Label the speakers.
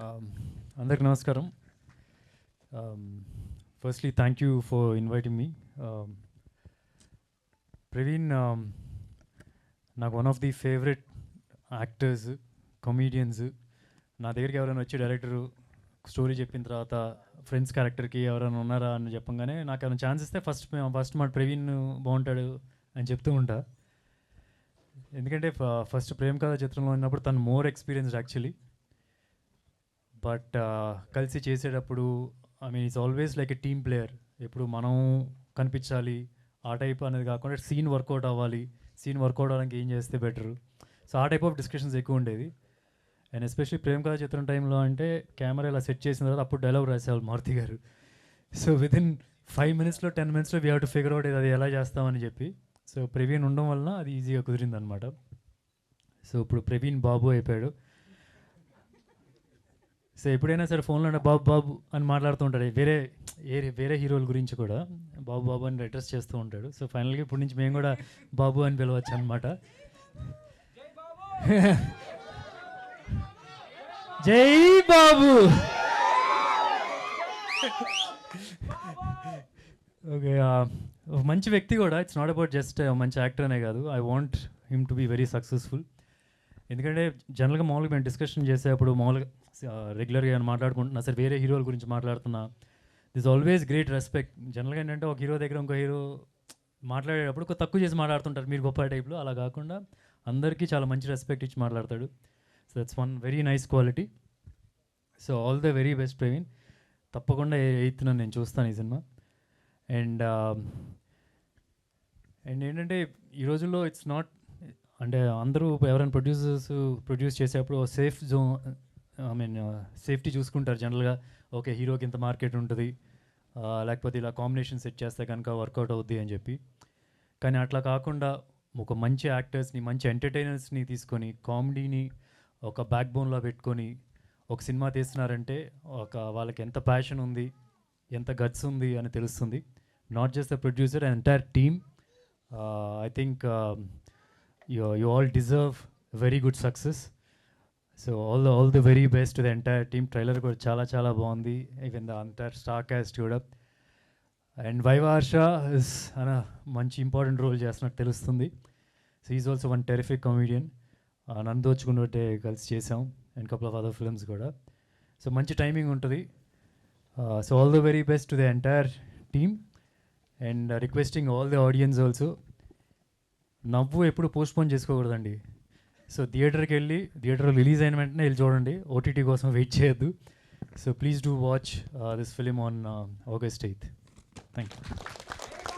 Speaker 1: అందరికి నమస్కారం. Firstly thank you for inviting మీ. ప్రవీణ్ నాకు one of the favourite actors, comedians. నా దగ్గరికి ఎవరైనా వచ్చి డైరెక్టరు స్టోరీ చెప్పిన తర్వాత ఫ్రెండ్స్ క్యారెక్టర్కి ఎవరైనా ఉన్నారా అని చెప్పగానే నాకు ఏమైనా ఛాన్స్ ఇస్తే ఫస్ట్ మా ప్రవీణ్ బాగుంటాడు అని చెప్తూ ఉంటా. ఎందుకంటే ఫస్ట్ ప్రేమ్ కథ చిత్రంలో ఉన్నప్పుడు తను మోర్ ఎక్స్పీరియన్స్డ్ యాక్చువల్లీ. బట్ కలిసి చేసేటప్పుడు it's always like a team player. ఎప్పుడు మనం కనిపించాలి ఆ టైప్ అనేది కాకుండా సీన్ వర్కౌట్ అవ్వాలి, సీన్ వర్కౌట్ అవ్వడానికి ఏం చేస్తే బెటరు. సో ఆ టైప్ ఆఫ్ డిస్కషన్స్ ఎక్కువ ఉండేది. అండ్ ఎస్పెషల్లీ ప్రేమ్ కథ చిత్రం టైంలో అంటే కెమెరా ఇలా సెట్ చేసిన తర్వాత అప్పుడు డైలాగ్ రాసేవాళ్ళు మారుతి గారు. So within 5 minutes 10 minutes we have to figure out అది ఎలా చేస్తామని చెప్పి. సో ప్రవీణ్ ఉండడం వల్ల అది ఈజీగా కుదిరింది అనమాట. సో ఇప్పుడు ప్రవీణ్ బాబు అయిపోయాడు. సో ఎప్పుడైనా సరే ఫోన్లో బాబు బాబు అని మాట్లాడుతూ ఉంటాడు. వేరే హీరోల గురించి కూడా బాబు బాబు అని అడ్రస్ చేస్తూ ఉంటాడు. సో ఫైనల్గా ఇప్పటి నుంచి మేము కూడా బాబు అని పిలవచ్చు అనమాట. జై బాబు. ఓకే, మంచి వ్యక్తి కూడా. ఇట్స్ నాట్ అబౌట్ జస్ట్ మంచి యాక్టర్ అనే కాదు. I want him to be very successful. ఎందుకంటే జనరల్గా మామూలుగా మేము డిస్కషన్ చేసేటప్పుడు మామూలుగా రెగ్యులర్గా ఏమైనా మాట్లాడుకుంటున్నా సరే వేరే హీరోల గురించి మాట్లాడుతున్నా, దిస్ ఆల్వేస్ గ్రేట్ రెస్పెక్ట్. జనరల్గా ఏంటంటే ఒక హీరో దగ్గర ఇంకో హీరో మాట్లాడేటప్పుడు ఒక తక్కువ చేసి మాట్లాడుతుంటారు మీరు గొప్ప టైప్లో. అలా కాకుండా అందరికీ చాలా మంచి రెస్పెక్ట్ ఇచ్చి మాట్లాడతాడు. So that's one very nice quality. So all the very best Praveen. తప్పకుండా 8th నేను చూస్తాను ఈ సినిమా. అండ్ ఏంటంటే ఈ రోజుల్లో ఇట్స్ నాట్ అంటే అందరూ ఎవరైనా ప్రొడ్యూస్ చేసేటప్పుడు సేఫ్ జోన్ సేఫ్టీ చూసుకుంటారు జనరల్గా. ఓకే, హీరోకి ఇంత మార్కెట్ ఉంటుంది, లేకపోతే ఇలా కాంబినేషన్ సెట్ చేస్తే కనుక వర్కౌట్ అవుద్ది అని చెప్పి. కానీ అట్లా కాకుండా ఒక మంచి యాక్టర్స్ని, మంచి ఎంటర్టైనర్స్ని తీసుకొని కామెడీని ఒక బ్యాక్ బోన్లో పెట్టుకొని ఒక సినిమా తీస్తున్నారంటే వాళ్ళకి ఎంత ప్యాషన్ ఉంది, ఎంత గట్స్ ఉంది అని తెలుస్తుంది. Not just the producer, entire team. I think you all deserve very good success. So all the very best to the entire team. Trailer కూడా చాలా బాగుంది. Even the entire star cast కూడా. And వైవార్ష is మంచి important role చేస్తున్నట్టు తెలుస్తుంది. So is also one terrific comedian. నందోచుకున్నట్టే కలిసి చేసాం and couple of other films కూడా. సో మంచి టైమింగ్ ఉంటుంది. So all the very best to the entire team. And requesting all the audience also, నవ్వు ఎప్పుడు పోస్ట్పోన్ చేసుకోకూడదండి. సో థియేటర్లో రిలీజ్ అయిన వెంటనే వెళ్ళి చూడండి, ఓటీటీ కోసం వెయిట్ చేయొద్దు. So please do watch this film on August 8th. Thank you.